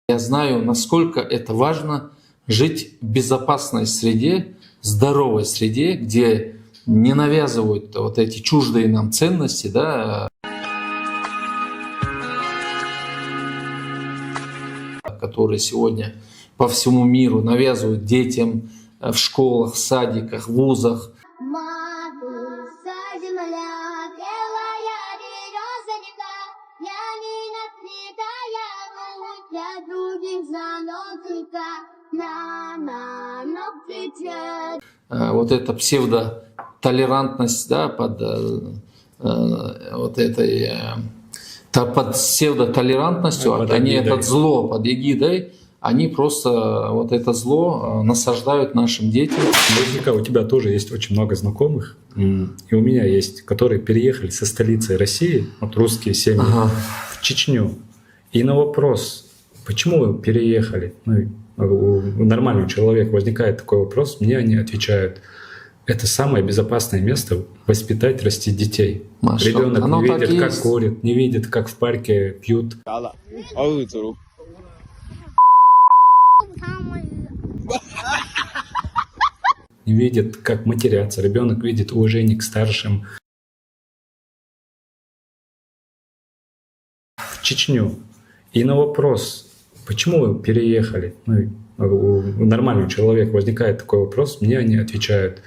Я знаю, насколько это важно жить в безопасной среде, здоровой среде, где не навязывают вот эти чуждые нам ценности, да, которые сегодня по всему миру навязывают детям в школах, в садиках, в вузах. Вот эта псевдотолерантность, да, под под псевдотолерантностью, они это зло под эгидой, они просто вот это зло насаждают нашим детям. Наверняка у тебя тоже есть очень много знакомых, и у меня есть, которые переехали со столицы России, вот русские семьи, в Чечню. И на вопрос, почему вы переехали, у нормального человека возникает такой вопрос, мне они отвечают: это самое безопасное место воспитать, растить детей. Ребенок не видит, как курит, не видит, как в парке пьют. Не видит, как матерятся. Ребенок видит уважение к старшим. В Чечню. И на вопрос, почему вы переехали, у нормального человека возникает такой вопрос, мне они отвечают: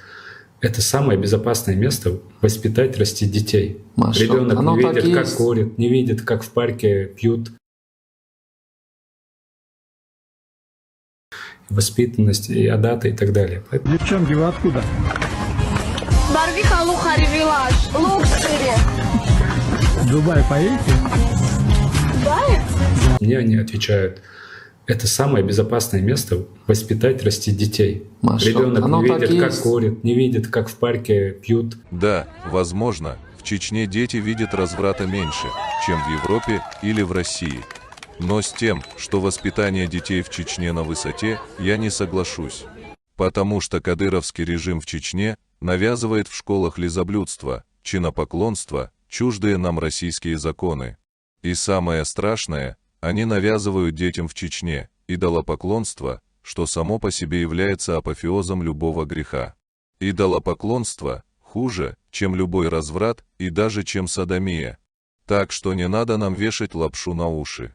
это самое безопасное место воспитать, растить детей. Ребенок не видит, как курит, не видит, как в парке пьют. Воспитанность, и адата и так далее. Девчонки, вы откуда? В Дубай поедете? Мне они отвечают: это самое безопасное место воспитать, растить детей. Ребенок не видит, как курит, не видит, как в парке пьют. Да, возможно, в Чечне дети видят разврата меньше, чем в Европе или в России. Но с тем, что воспитание детей в Чечне на высоте, я не соглашусь. Потому что кадыровский режим в Чечне навязывает в школах лизоблюдство, чинопоклонство, чуждые нам российские законы. И самое страшное, они навязывают детям в Чечне идолопоклонство, что само по себе является апофеозом любого греха. Идолопоклонство хуже, чем любой разврат и даже чем содомия. Так что не надо нам вешать лапшу на уши.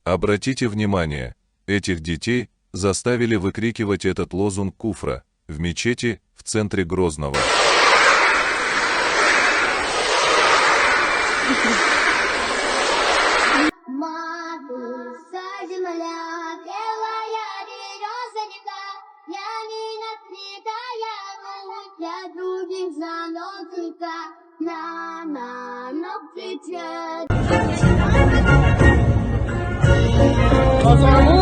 Обратите внимание, этих детей заставили выкрикивать этот лозунг куфра в мечети в центре Грозного. Пацаны!